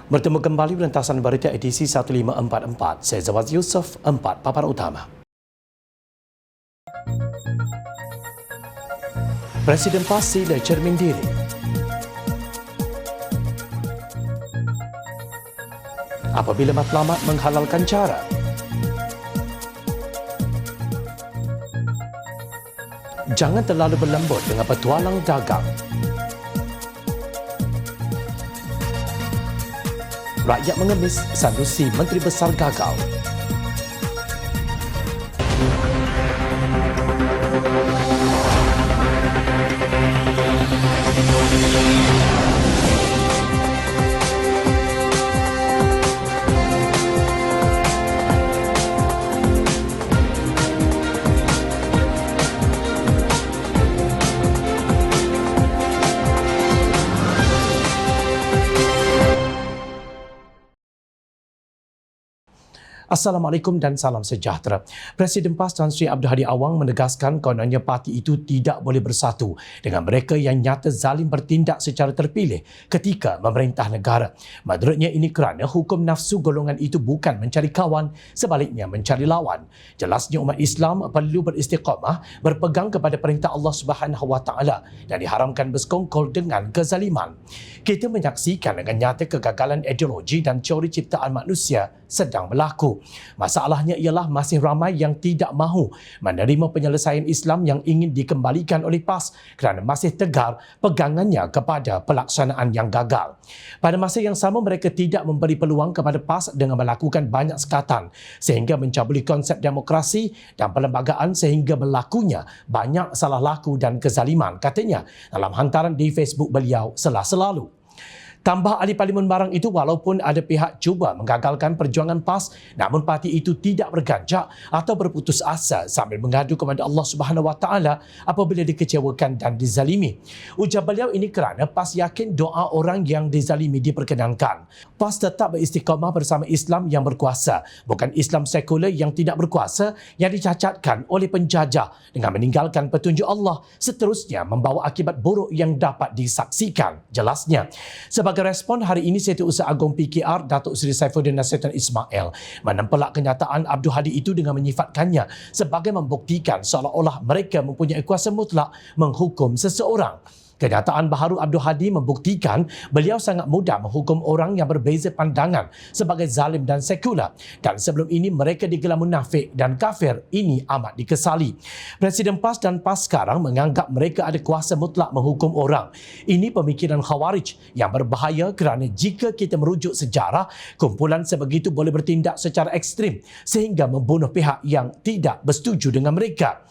Bertemu kembali rentasan berita edisi 1544. Saya Zawaz Yusof, 4 paparan utama. Presiden PAS sila cermin diri. Apabila matlamat menghalalkan cara. Jangan terlalu berlembut dengan petualang dagang. Rakyat mengemis, Sanusi Menteri Besar gagal. Assalamualaikum dan salam sejahtera. Presiden PAS Tan Sri Abdul Hadi Awang menegaskan kononnya parti itu tidak boleh bersatu dengan mereka yang nyata zalim bertindak secara terpilih ketika memerintah negara. Menurutnya ini kerana hukum nafsu golongan itu bukan mencari kawan, sebaliknya mencari lawan. Jelasnya umat Islam perlu beristiqamah, berpegang kepada perintah Allah Subhanahu Wa Taala dan diharamkan bersekongkol dengan kezaliman. Kita menyaksikan dengan nyata kegagalan ideologi dan teori ciptaan manusia sedang berlaku. Masalahnya ialah masih ramai yang tidak mahu menerima penyelesaian Islam yang ingin dikembalikan oleh PAS kerana masih tegar pegangannya kepada pelaksanaan yang gagal. Pada masa yang sama, mereka tidak memberi peluang kepada PAS dengan melakukan banyak sekatan sehingga mencabuli konsep demokrasi dan perlembagaan sehingga berlakunya banyak salah laku dan kezaliman, katanya dalam hantaran di Facebook beliau selalu. Tambah ahli Parlimen Barang itu, walaupun ada pihak cuba menggagalkan perjuangan PAS, namun parti itu tidak berganjak atau berputus asa sambil mengadu kepada Allah Subhanahu Wa Taala apabila dikecewakan dan dizalimi. Ujar beliau ini kerana PAS yakin doa orang yang dizalimi diperkenankan. PAS tetap beristiqamah bersama Islam yang berkuasa, bukan Islam sekular yang tidak berkuasa yang dicacatkan oleh penjajah dengan meninggalkan petunjuk Allah, seterusnya membawa akibat buruk yang dapat disaksikan. Jelasnya, sebagai respon, hari ini Setiausaha Agong PKR Datuk Seri Saifuddin Nasiruddin Ismail menempelak kenyataan Abdul Hadi itu dengan menyifatkannya sebagai membuktikan seolah-olah mereka mempunyai kuasa mutlak menghukum seseorang. Kenyataan baharu Abdul Hadi membuktikan beliau sangat mudah menghukum orang yang berbeza pandangan sebagai zalim dan sekular, dan sebelum ini mereka digelar munafik dan kafir. Ini amat dikesali. Presiden PAS dan PAS sekarang menganggap mereka ada kuasa mutlak menghukum orang. Ini pemikiran khawarij yang berbahaya kerana jika kita merujuk sejarah, kumpulan sebegitu boleh bertindak secara ekstrim sehingga membunuh pihak yang tidak bersetuju dengan mereka.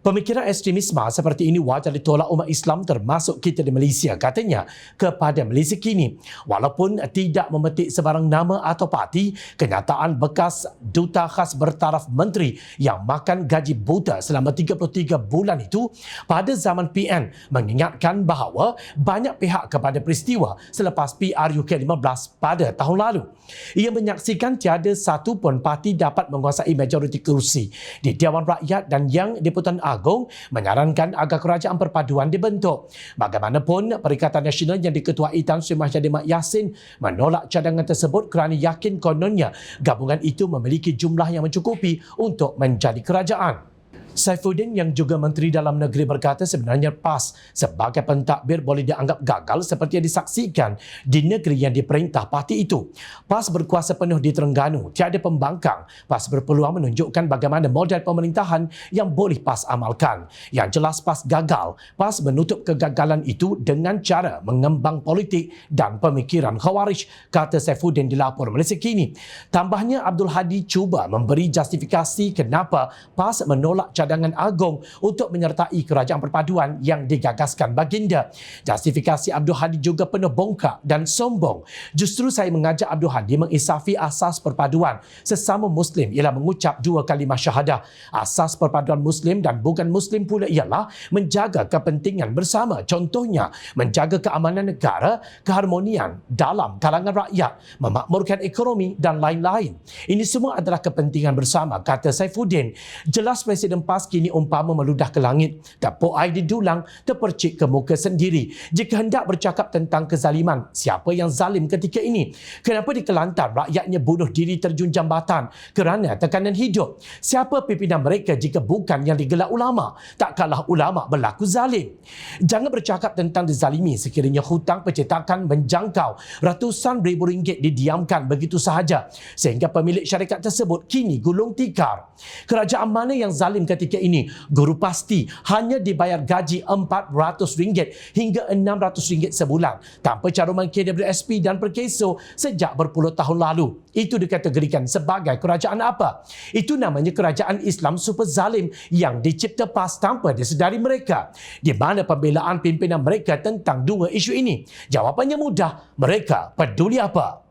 Pemikiran ekstremisme seperti ini wajar ditolak umat Islam termasuk kita di Malaysia, katanya kepada Malaysia Kini. Walaupun tidak memetik sebarang nama atau parti, kenyataan bekas Duta Khas Bertaraf Menteri yang makan gaji buta selama 33 bulan itu pada zaman PN mengingatkan bahawa banyak pihak kepada peristiwa selepas PRUK15 pada tahun lalu. Ia menyaksikan tiada satu pun parti dapat menguasai majoriti kursi di Dewan Rakyat dan Yang Dipertuan Agong menyarankan agar kerajaan perpaduan dibentuk. Bagaimanapun, Perikatan Nasional yang diketuai Tan Sri Mahathir Mak Yassin menolak cadangan tersebut kerana yakin kononnya gabungan itu memiliki jumlah yang mencukupi untuk menjadi kerajaan. Saifuddin yang juga Menteri Dalam Negeri berkata sebenarnya PAS sebagai pentadbir boleh dianggap gagal seperti yang disaksikan di negeri yang diperintah parti itu. PAS berkuasa penuh di Terengganu, tiada pembangkang. PAS berpeluang menunjukkan bagaimana model pemerintahan yang boleh PAS amalkan. Yang jelas PAS gagal. PAS menutup kegagalan itu dengan cara mengembang politik dan pemikiran khawarij, kata Saifuddin di Lapor Malaysia Kini. Tambahnya, Abdul Hadi cuba memberi justifikasi kenapa PAS menolak cadangan Agong untuk menyertai kerajaan perpaduan yang digagaskan baginda. Justifikasi Abdul Hadi juga penuh bongkak dan sombong. Justru saya mengajak Abdul Hadi mengisafi asas perpaduan sesama Muslim ialah mengucap 2 kalimah syahadah. Asas perpaduan Muslim dan bukan Muslim pula ialah menjaga kepentingan bersama. Contohnya, menjaga keamanan negara, keharmonian dalam kalangan rakyat, memakmurkan ekonomi dan lain-lain. Ini semua adalah kepentingan bersama, kata Saifuddin. Jelas Presiden PAS nafas kini umpama meludah ke langit. Tepuk air di dulang, terpercik ke muka sendiri. Jika hendak bercakap tentang kezaliman, siapa yang zalim ketika ini? Kenapa di Kelantan rakyatnya bunuh diri terjun jambatan kerana tekanan hidup? Siapa pimpinan mereka jika bukan yang digelar ulama? Tak kalah ulama berlaku zalim. Jangan bercakap tentang dizalimi sekiranya hutang percetakan menjangkau ratusan ribu ringgit didiamkan begitu sahaja sehingga pemilik syarikat tersebut kini gulung tikar. Kerajaan mana yang zalim ketika ini? Guru pasti hanya dibayar gaji RM400 hingga RM600 sebulan tanpa caruman KWSP dan perkeso sejak berpuluh tahun lalu. Itu dikategorikan sebagai kerajaan apa? Itu namanya kerajaan Islam super zalim yang dicipta PAS tanpa disedari mereka. Di mana pembelaan pimpinan mereka tentang dua isu ini? Jawapannya mudah, mereka peduli apa?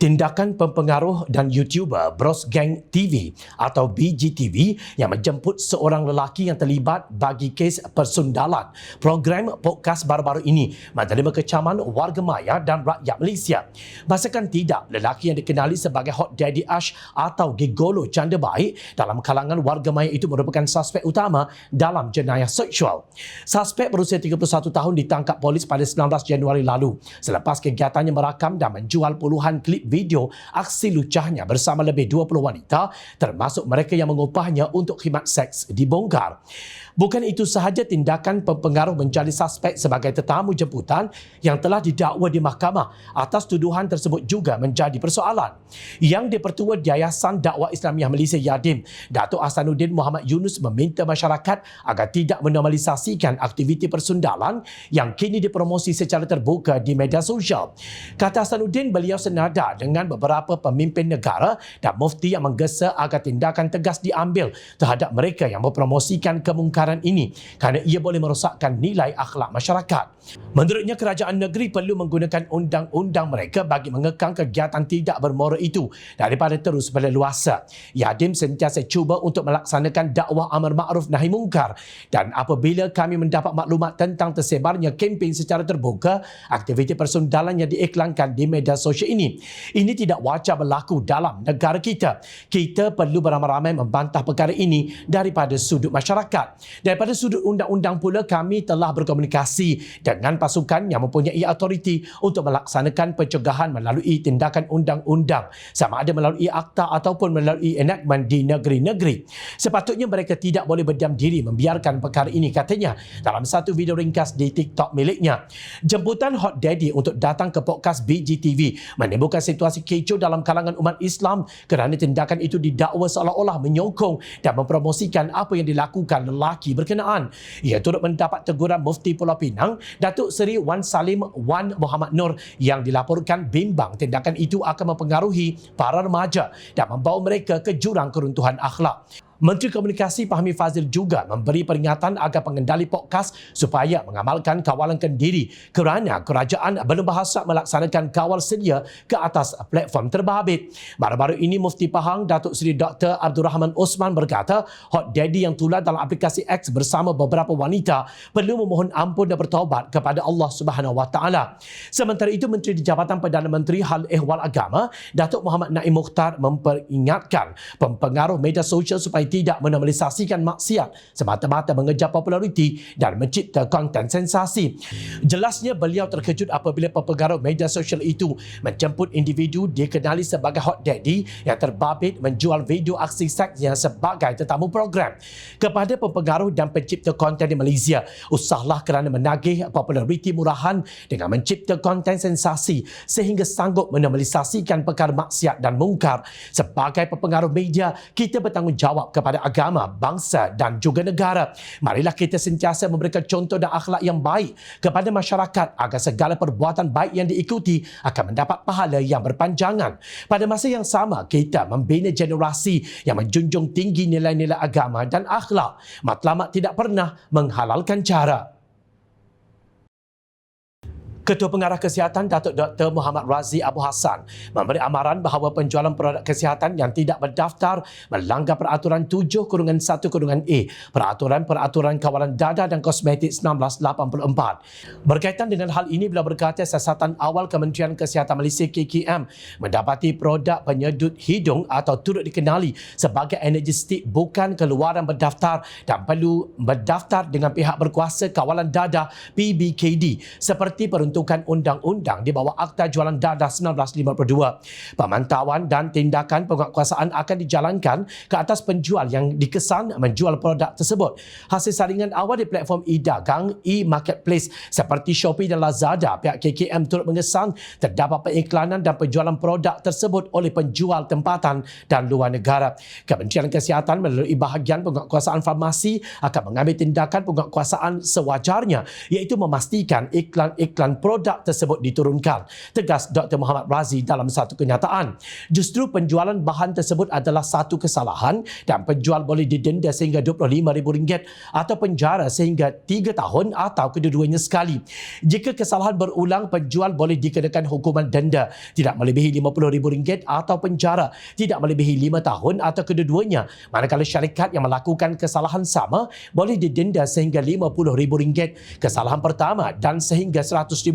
Tindakan pempengaruh dan YouTuber Bros Gang TV atau BGTV yang menjemput seorang lelaki yang terlibat bagi kes persundalan. Program podcast baru-baru ini menerima kecaman warga maya dan rakyat Malaysia. Masakan tidak, lelaki yang dikenali sebagai Hot Daddy Ash atau Gigolo Canda Baik dalam kalangan warga maya itu merupakan suspek utama dalam jenayah seksual. Suspek berusia 31 tahun ditangkap polis pada 19 Januari lalu selepas kegiatannya merakam dan menjual puluhan klip video aksi lucahnya bersama lebih 20 wanita termasuk mereka yang mengupahnya untuk khidmat seks dibongkar. Bukan itu sahaja, tindakan pempengaruh menjadi suspek sebagai tetamu jemputan yang telah didakwa di mahkamah atas tuduhan tersebut juga menjadi persoalan. Yang di-Pertua Yayasan Dakwah Islamiah Malaysia Yadim, Datuk Ahsanuddin Muhammad Yunus meminta masyarakat agar tidak menormalisasikan aktiviti persundalan yang kini dipromosi secara terbuka di media sosial. Kata Ahsanuddin, beliau senada dengan beberapa pemimpin negara dan mufti yang menggesa agar tindakan tegas diambil terhadap mereka yang mempromosikan kemungkaran ini kerana ia boleh merosakkan nilai akhlak masyarakat. Menurutnya, kerajaan negeri perlu menggunakan undang-undang mereka bagi mengekang kegiatan tidak bermoral itu daripada terus berleluasa. Yadim sentiasa cuba untuk melaksanakan dakwah amar ma'ruf nahi mungkar dan apabila kami mendapat maklumat tentang tersebarnya kempen secara terbuka aktiviti persundalan yang diiklankan di media sosial ini tidak wajar berlaku dalam negara kita. Kita perlu beramai-ramai membantah perkara ini daripada sudut masyarakat. Daripada sudut undang-undang pula, kami telah berkomunikasi dengan pasukan yang mempunyai autoriti untuk melaksanakan pencegahan melalui tindakan undang-undang, sama ada melalui akta ataupun melalui enactment di negeri-negeri. Sepatutnya mereka tidak boleh berdiam diri membiarkan perkara ini, katanya dalam satu video ringkas di TikTok miliknya. Jemputan Hot Daddy untuk datang ke podcast BGTV menimbulkan situasi kecoh dalam kalangan umat Islam kerana tindakan itu didakwa seolah-olah menyokong dan mempromosikan apa yang dilakukan lelaki berkenaan. Ia turut mendapat teguran Mufti Pulau Pinang, Datuk Seri Wan Salim Wan Muhammad Nur yang dilaporkan bimbang tindakan itu akan mempengaruhi para remaja dan membawa mereka ke jurang keruntuhan akhlak. Menteri Komunikasi Fahmi Fazil juga memberi peringatan agar pengendali podcast supaya mengamalkan kawalan kendiri kerana kerajaan belum berhasrat melaksanakan kawal sedia ke atas platform terbabit. Baru-baru ini Mufti Pahang Datuk Seri Dr. Abdul Rahman Osman berkata Hot Daddy yang tular dalam aplikasi X bersama beberapa wanita perlu memohon ampun dan bertaubat kepada Allah Subhanahu Wa Taala. Sementara itu, Menteri di Jabatan Perdana Menteri Hal Ehwal Agama Datuk Muhammad Naim Mukhtar memperingatkan pempengaruh media sosial supaya tidak menormalisasikan maksiat semata-mata mengejar populariti dan mencipta konten sensasi. Jelasnya, beliau terkejut apabila pempengaruh media sosial itu menjemput individu dikenali sebagai Hot Daddy yang terbabit menjual video aksi seksnya sebagai tetamu program. Kepada pempengaruh dan pencipta konten di Malaysia, usahlah kerana menagih populariti murahan dengan mencipta konten sensasi sehingga sanggup menormalisasikan perkara maksiat dan mungkar. Sebagai pempengaruh media, kita bertanggungjawab kepada agama, bangsa dan juga negara. Marilah kita sentiasa memberikan contoh dan akhlak yang baik kepada masyarakat agar segala perbuatan baik yang diikuti akan mendapat pahala yang berpanjangan. Pada masa yang sama, kita membina generasi yang menjunjung tinggi nilai-nilai agama dan akhlak. Matlamat tidak pernah menghalalkan cara. Ketua Pengarah Kesihatan Datuk Dr. Muhammad Razi Abu Hassan memberi amaran bahawa penjualan produk kesihatan yang tidak berdaftar melanggar peraturan 7-1-A Peraturan Kawalan Dadah dan Kosmetik 1984. Berkaitan dengan hal ini, beliau berkata siasatan awal Kementerian Kesihatan Malaysia KKM mendapati produk penyedut hidung atau turut dikenali sebagai energy stick bukan keluaran berdaftar dan perlu berdaftar dengan pihak berkuasa Kawalan Dadah PBKD seperti peruntukan undang-undang di bawah Akta Jualan Dadah 1952. Pemantauan dan tindakan penguatkuasaan akan dijalankan ke atas penjual yang dikesan menjual produk tersebut. Hasil saringan awal di platform e-dagang, e-marketplace seperti Shopee dan Lazada, pihak KKM turut mengesan terdapat pengiklanan dan penjualan produk tersebut oleh penjual tempatan dan luar negara. Kementerian Kesihatan melalui bahagian penguatkuasaan farmasi akan mengambil tindakan penguatkuasaan sewajarnya, iaitu memastikan iklan produk tersebut diturunkan, tegas Dr. Muhammad Razi dalam satu kenyataan. Justru penjualan bahan tersebut adalah satu kesalahan dan penjual boleh didenda sehingga RM25,000 atau penjara sehingga 3 tahun atau kedua-duanya sekali. Jika kesalahan berulang, penjual boleh dikenakan hukuman denda tidak melebihi RM50,000 atau penjara tidak melebihi 5 tahun atau kedua-duanya. Manakala syarikat yang melakukan kesalahan sama boleh didenda sehingga RM50,000 kesalahan pertama dan sehingga RM100,000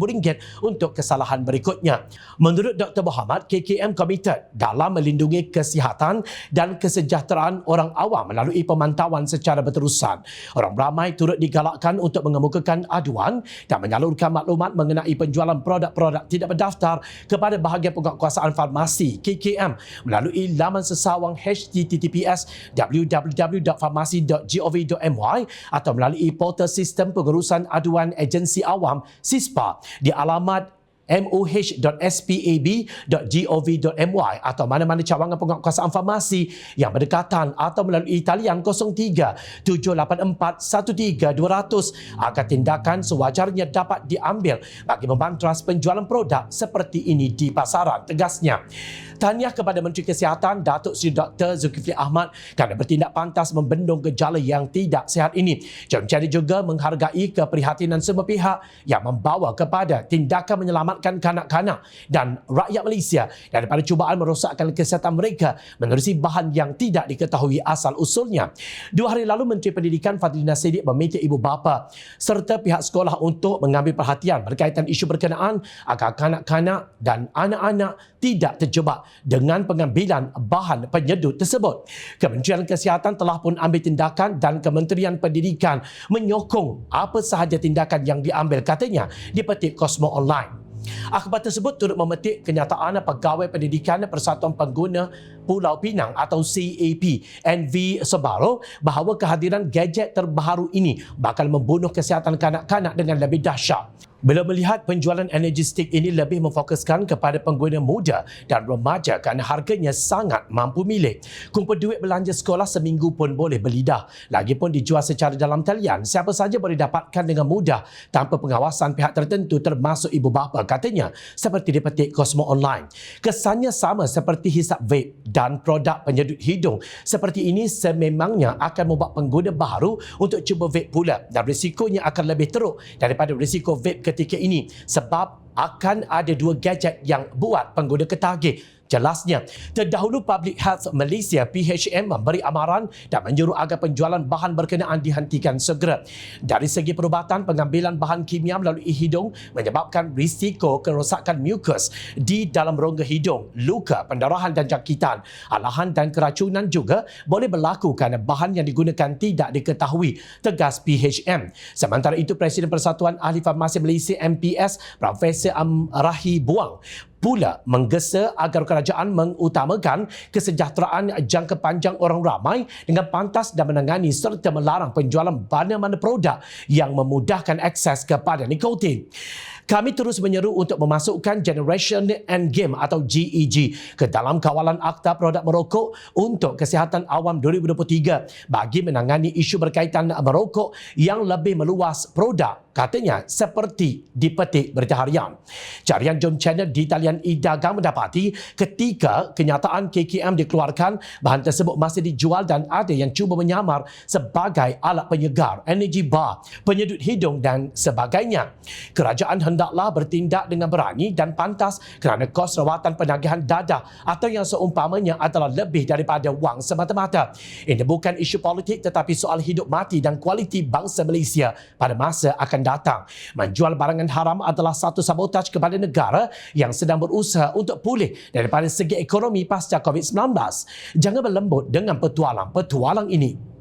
untuk kesalahan berikutnya. Menurut Dr. Muhammad, KKM komited dalam melindungi kesihatan dan kesejahteraan orang awam melalui pemantauan secara berterusan. Orang ramai turut digalakkan untuk mengemukakan aduan dan menyalurkan maklumat mengenai penjualan produk-produk tidak berdaftar kepada bahagian penguatkuasaan farmasi KKM melalui laman sesawang https://www.farmasi.gov.my atau melalui portal sistem pengurusan aduan agensi awam SISPA di alamat moh.spab.gov.my atau mana-mana cawangan penguatkuasaan farmasi yang berdekatan atau melalui talian 03-784-13200 agar tindakan sewajarnya dapat diambil bagi membantras penjualan produk seperti ini di pasaran, tegasnya. Tahniah kepada Menteri Kesihatan Datuk Seri Dr. Zulkifli Ahmad kerana bertindak pantas membendung gejala yang tidak sihat ini. Jurucakap juga menghargai keprihatinan semua pihak yang membawa kepada tindakan menyelamatkan kanak-kanak dan rakyat Malaysia daripada cubaan merosakkan kesihatan mereka menerusi bahan yang tidak diketahui asal-usulnya. 2 hari lalu, Menteri Pendidikan Fadlina Siddiq meminta ibu bapa serta pihak sekolah untuk mengambil perhatian berkaitan isu berkenaan agar kanak-kanak dan anak-anak tidak terjebak dengan pengambilan bahan penyedut tersebut. Kementerian Kesihatan telah pun ambil tindakan dan Kementerian Pendidikan menyokong apa sahaja tindakan yang diambil, katanya, dipetik Kosmo Online. Akhbar tersebut turut memetik kenyataan Pegawai Pendidikan Persatuan Pengguna Pulau Pinang atau CAP NV Sebaro bahawa kehadiran gadget terbaru ini bakal membunuh kesihatan kanak-kanak dengan lebih dahsyat. Bila melihat penjualan energy stick ini lebih memfokuskan kepada pengguna muda dan remaja kerana harganya sangat mampu milik. Kumpul duit belanja sekolah seminggu pun boleh berlidah. Lagipun dijual secara dalam talian, siapa saja boleh dapatkan dengan mudah tanpa pengawasan pihak tertentu termasuk ibu bapa, katanya, seperti dipetik Kosmo Online. Kesannya sama seperti hisap vape dan produk penyedut hidung. Seperti ini sememangnya akan membuat pengguna baru untuk cuba vape pula dan risikonya akan lebih teruk daripada risiko vape ketika ini sebab akan ada 2 gadget yang buat pengguna ketagih. Jelasnya, terdahulu Public Health Malaysia PHM memberi amaran dan menyuruh agar penjualan bahan berkenaan dihentikan segera. Dari segi perubatan, pengambilan bahan kimia melalui hidung menyebabkan risiko kerosakan mukus di dalam rongga hidung, luka, pendarahan dan jangkitan. Alahan dan keracunan juga boleh berlaku kerana bahan yang digunakan tidak diketahui, tegas PHM. Sementara itu, Presiden Persatuan Ahli Farmasi Malaysia MPS, Profesor Amrahi Buang, pula menggesa agar kerajaan mengutamakan kesejahteraan jangka panjang orang ramai dengan pantas dan menangani serta melarang penjualan mana-mana produk yang memudahkan akses kepada nikotin. Kami terus menyeru untuk memasukkan Generation Endgame atau GEG ke dalam kawalan Akta Produk Merokok untuk Kesihatan Awam 2023 bagi menangani isu berkaitan merokok yang lebih meluas produk, katanya, seperti dipetik Berita Harian. Carian Jom Channel di talian e-dagang mendapati ketika kenyataan KKM dikeluarkan, bahan tersebut masih dijual dan ada yang cuba menyamar sebagai alat penyegar, energy bar, penyedut hidung dan sebagainya. Kerajaan hendaklah bertindak dengan berani dan pantas kerana kos rawatan penagihan dadah atau yang seumpamanya adalah lebih daripada wang semata-mata. Ini bukan isu politik tetapi soal hidup mati dan kualiti bangsa Malaysia pada masa akan datang. Menjual barangan haram adalah satu sabotaj kepada negara yang sedang berusaha untuk pulih daripada segi ekonomi pasca COVID-19. Jangan berlembut dengan petualang ini.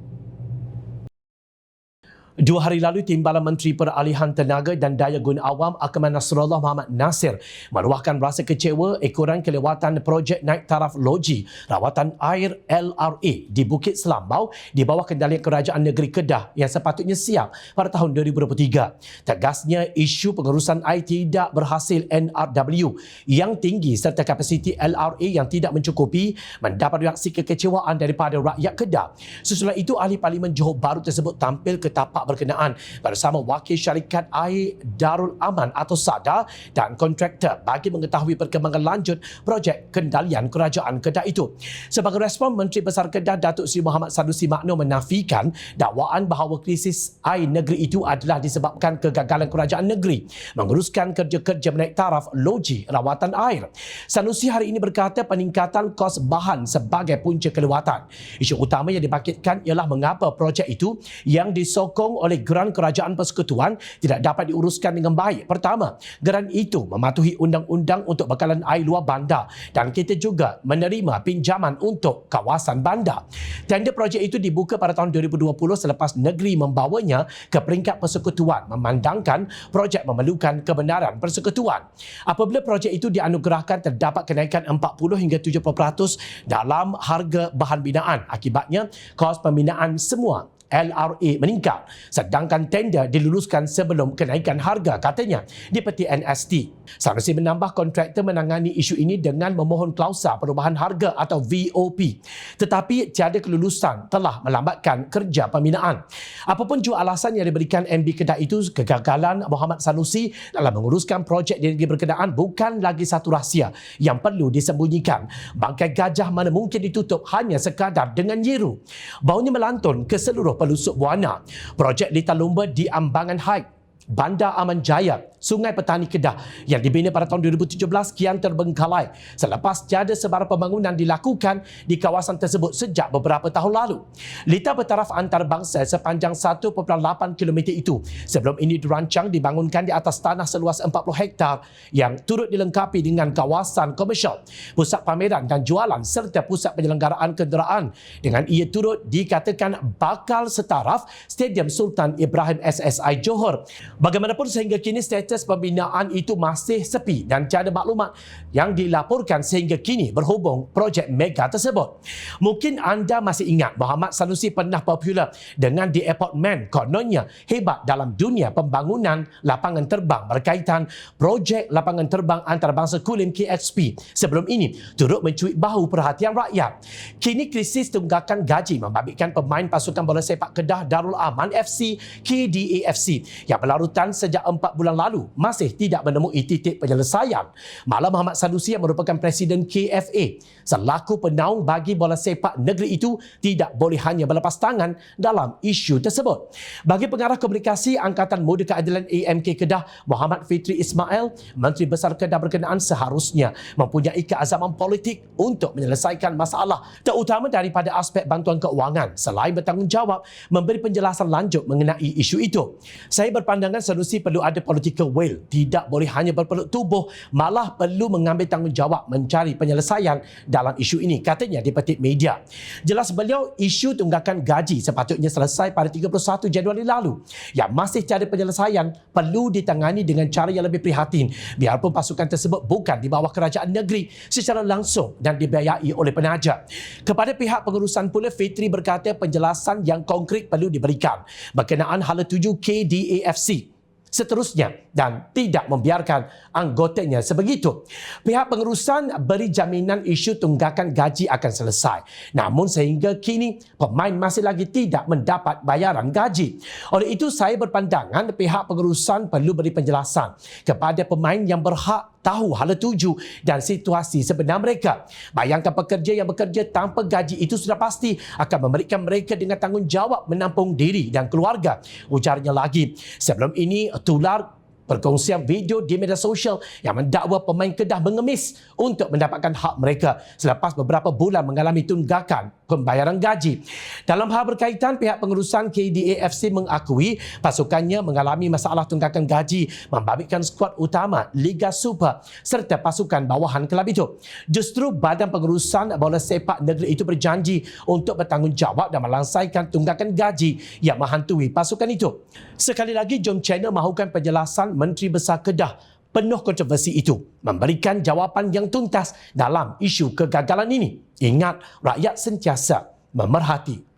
2 hari lalu, Timbalan Menteri Peralihan Tenaga dan Daya Guna Awam Akmal Nasrullah Mohamad Nasir meluahkan rasa kecewa ekoran kelewatan projek naik taraf loji rawatan air LRA di Bukit Selambau di bawah kendalian Kerajaan Negeri Kedah yang sepatutnya siap pada tahun 2023. Tegasnya, isu pengurusan air tidak berhasil NRW yang tinggi serta kapasiti LRA yang tidak mencukupi mendapat reaksi kekecewaan daripada rakyat Kedah. Sesudah itu, Ahli Parlimen Johor Bahru tersebut tampil ke tapak berkenaan bersama Wakil Syarikat Air Darul Aman atau SADA dan kontraktor bagi mengetahui perkembangan lanjut projek kendalian Kerajaan Kedah itu. Sebagai respon, Menteri Besar Kedah Datuk Seri Muhammad Sanusi Makno menafikan dakwaan bahawa krisis air negeri itu adalah disebabkan kegagalan Kerajaan Negeri menguruskan kerja-kerja menaik taraf loji rawatan air. Sanusi hari ini berkata peningkatan kos bahan sebagai punca kelewatan. Isu utama yang dibangkitkan ialah mengapa projek itu yang disokong oleh geran Kerajaan Persekutuan tidak dapat diuruskan dengan baik. Pertama, geran itu mematuhi undang-undang untuk bekalan air luar bandar dan kita juga menerima pinjaman untuk kawasan bandar. Tender projek itu dibuka pada tahun 2020 selepas negeri membawanya ke peringkat Persekutuan memandangkan projek memerlukan kebenaran Persekutuan. Apabila projek itu dianugerahkan, terdapat kenaikan 40 hingga 70% dalam harga bahan binaan. Akibatnya, kos pembinaan semua LRA meningkat, sedangkan tender diluluskan sebelum kenaikan harga, katanya di peti NST. Sanusi menambah kontraktor menangani isu ini dengan memohon klausa perubahan harga atau VOP, tetapi tiada kelulusan telah melambatkan kerja pembinaan. Apapun jua alasan yang diberikan MB Kedah itu, kegagalan Muhammad Sanusi dalam menguruskan projek di negeri berkenaan bukan lagi satu rahsia yang perlu disembunyikan. Bangkai gajah mana mungkin ditutup hanya sekadar dengan nyiru. Baunya melantun ke seluruh pelusuk buana. Projek Lita Lumba di Ambangan Heights, Bandar Aman Jaya, Sungai Petani Kedah yang dibina pada tahun 2017 kian terbengkalai selepas tiada sebarang pembangunan dilakukan di kawasan tersebut sejak beberapa tahun lalu. Lita bertaraf antarabangsa sepanjang 1.8 km itu sebelum ini dirancang dibangunkan di atas tanah seluas 40 hektar yang turut dilengkapi dengan kawasan komersial, pusat pameran dan jualan serta pusat penyelenggaraan kenderaan, dengan ia turut dikatakan bakal setaraf Stadium Sultan Ibrahim SSI Johor. Bagaimanapun, sehingga kini status pembinaan itu masih sepi dan tiada maklumat yang dilaporkan sehingga kini berhubung projek mega tersebut. Mungkin anda masih ingat Muhammad Sanusi pernah popular dengan The Airport Man, kononnya hebat dalam dunia pembangunan lapangan terbang berkaitan projek lapangan terbang antarabangsa Kulim KXP. Sebelum ini turut mencuit bahu perhatian rakyat. Kini krisis tunggakan gaji membabitkan pemain pasukan bola sepak Kedah Darul Aman FC KDAFC yang berlarutan sejak 4 bulan lalu masih tidak menemui titik penyelesaian. Malah Muhammad Sanusi yang merupakan Presiden KFA selaku penaung bagi bola sepak negeri itu tidak boleh hanya berlepas tangan dalam isu tersebut. Bagi Pengarah Komunikasi Angkatan Muda Keadilan AMK Kedah, Muhammad Fitri Ismail, Menteri Besar Kedah berkenaan seharusnya mempunyai keazaman politik untuk menyelesaikan masalah, terutama daripada aspek bantuan keuangan, selain bertanggungjawab memberi penjelasan lanjut mengenai isu itu. Saya berpandangan Sanusi perlu ada political will, tidak boleh hanya berpeluk tubuh, malah perlu mengambil tanggungjawab mencari penyelesaian dalam isu ini, katanya di petik media. Jelas beliau, isu tunggakan gaji sepatutnya selesai pada 31 Januari lalu. Yang masih tiada penyelesaian perlu ditangani dengan cara yang lebih prihatin, biarpun pasukan tersebut bukan di bawah kerajaan negeri secara langsung dan dibiayai oleh penaja. Kepada pihak pengurusan pula, Fitri berkata penjelasan yang konkret perlu diberikan berkenaan hala tuju KDAFC seterusnya dan tidak membiarkan anggotanya sebegitu. Pihak pengurusan beri jaminan isu tunggakan gaji akan selesai. Namun sehingga kini pemain masih lagi tidak mendapat bayaran gaji. Oleh itu saya berpandangan pihak pengurusan perlu beri penjelasan kepada pemain yang berhak tahu hala tuju dan situasi sebenar mereka. Bayangkan pekerja yang bekerja tanpa gaji itu sudah pasti akan memberikan mereka dengan tanggungjawab menampung diri dan keluarga. Ujarnya lagi. Sebelum ini, tular perkongsian video di media sosial yang mendakwa pemain Kedah mengemis untuk mendapatkan hak mereka selepas beberapa bulan mengalami tunggakan pembayaran gaji. Dalam hal berkaitan, pihak pengurusan KDAFC mengakui pasukannya mengalami masalah tunggakan gaji membabitkan skuad utama Liga Super serta pasukan bawahan kelab itu. Justru Badan Pengurusan Bola Sepak Negeri itu berjanji untuk bertanggungjawab dan melangsaikan tunggakan gaji yang menghantui pasukan itu. Sekali lagi, jom channel mahukan penjelasan Menteri Besar Kedah penuh kontroversi itu memberikan jawapan yang tuntas dalam isu kegagalan ini. Ingat, rakyat sentiasa memerhati.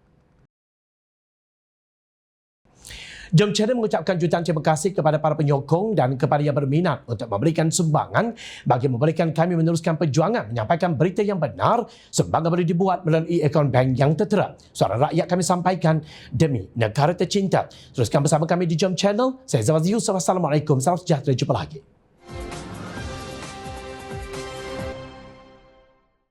Jom Channel mengucapkan jutaan terima kasih kepada para penyokong dan kepada yang berminat untuk memberikan sumbangan bagi memberikan kami meneruskan perjuangan menyampaikan berita yang benar. Sumbangan boleh dibuat melalui akaun bank yang tertera. Suara rakyat kami sampaikan demi negara tercinta. Teruskan bersama kami di Jom Channel. Saya Zawaz Yusuf. Assalamualaikum. Salam sejahtera. Jumpa lagi.